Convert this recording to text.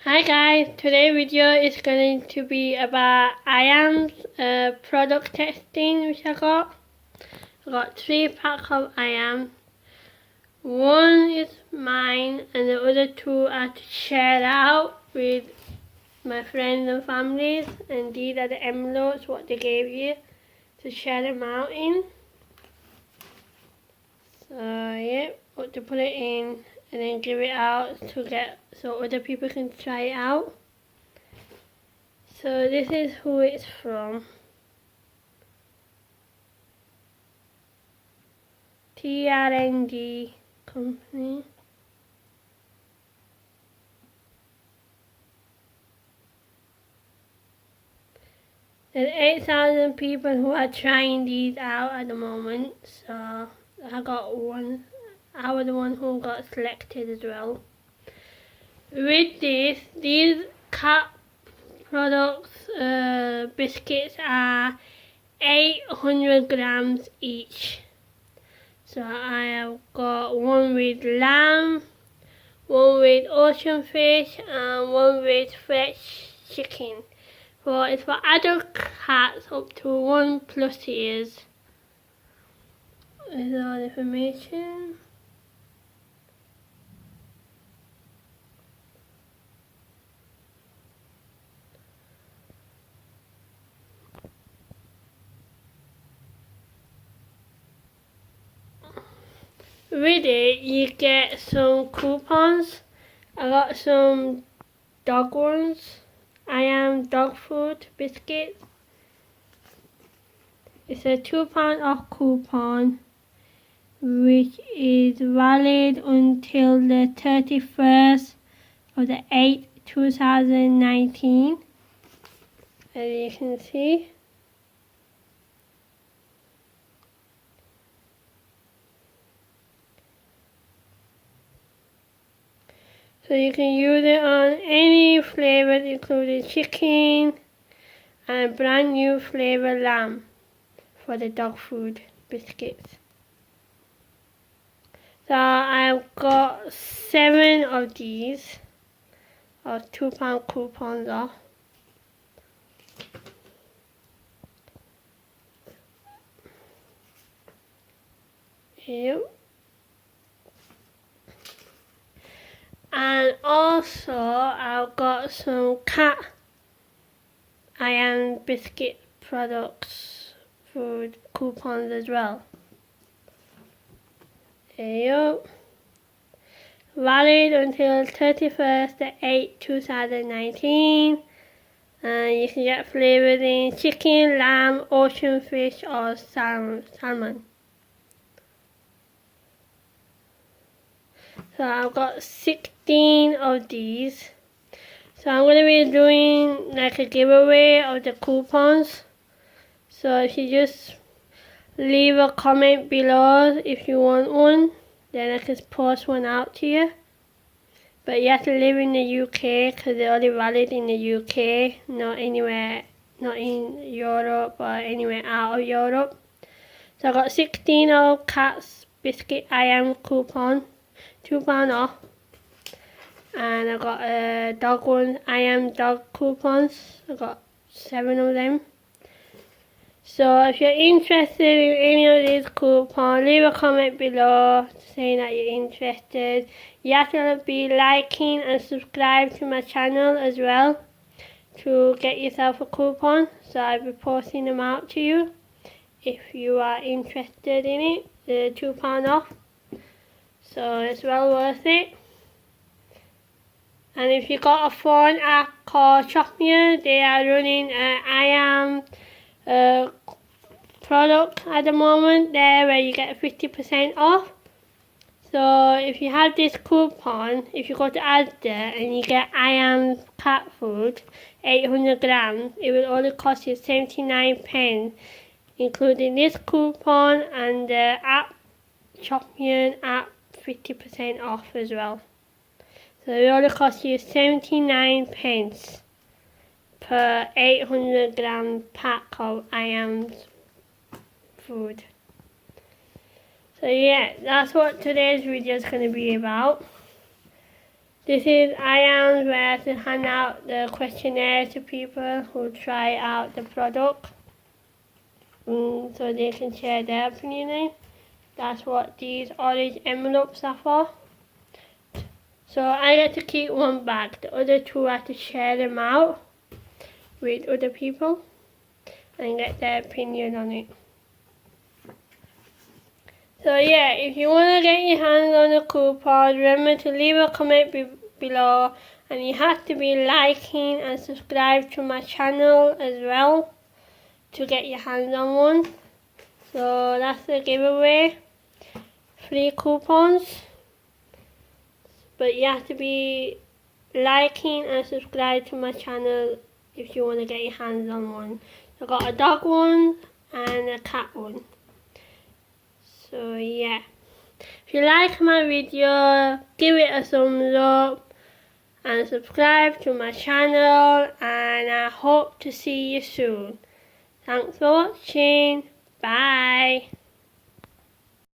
Hi guys, today's video is going to be about Iams product testing which I got. I got 3 packs of Iams. One is mine and the other 2 are to share out with my friends and families, and these are the envelopes what they gave you to share them out in. So yeah, what to put it in and then give it out so other people can try it out. So this is who it's from. TRND company. There's 8,000 people who are trying these out at the moment, so I got one. I was the one who got selected as well. With these cat products, biscuits are 800 grams each. So I have got one with lamb, one with ocean fish, and one with fresh chicken. It's for adult cats up to 1+ years. There's all the information. With it, you get some coupons. I got some dog ones. Iams dog food biscuits. It's a £2 off coupon, which is valid until the 31st of the 8th, 2019. As you can see. So you can use it on any flavors including chicken and brand new flavor lamb for the dog food biscuits. So I've got 7 of these of £2 coupons off. Yep. And also I've got some cat Iams biscuit products food coupons as well. Yep. Valid until 31st the 8th, 2019. And you can get flavors in chicken, lamb, ocean fish or salmon. So I've got 16 of these. So I'm going to be doing like a giveaway of the coupons. So if you just leave a comment below if you want one, then I can post one out to you. But you have to live in the UK because they're only valid in the UK, not anywhere, not in Europe or anywhere out of Europe. So I got 16 of Cat's Biscuit Iams coupon. £2 off, and I got a dog one, Iams dog coupons. I got 7 of them. So if you're interested in any of these coupons, leave a comment below saying that you're interested. You have to be liking and subscribe to my channel as well to get yourself a coupon. So I'll be posting them out to you if you are interested in it. They're £2 off. So it's well worth it. And if you got a phone app called Shopme, they are running an Iams product at the moment there where you get 50% off. So if you have this coupon, if you go to Asda and you get Iams Cat Food 800 grams, it will only cost you 79p, including this coupon and the app Shopme app 50% off as well. So it only costs you 79p per 800 gram pack of Iams food. So yeah, that's what today's video is going to be about. This is Iams, where to hand out the questionnaire to people who try out the product, so they can share their opinion. That's what these orange envelopes are for. So I get to keep one bag. The other two I have to share them out with other people and get their opinion on it. So yeah, if you want to get your hands on the coupons, remember to leave a comment below, and you have to be liking and subscribe to my channel as well to get your hands on one. So that's the giveaway, 3 coupons, but you have to be liking and subscribe to my channel if you want to get your hands on one. I got a dog one and a cat one. So yeah, if you like my video, give it a thumbs up and subscribe to my channel, and I hope to see you soon. Thanks for watching. Bye.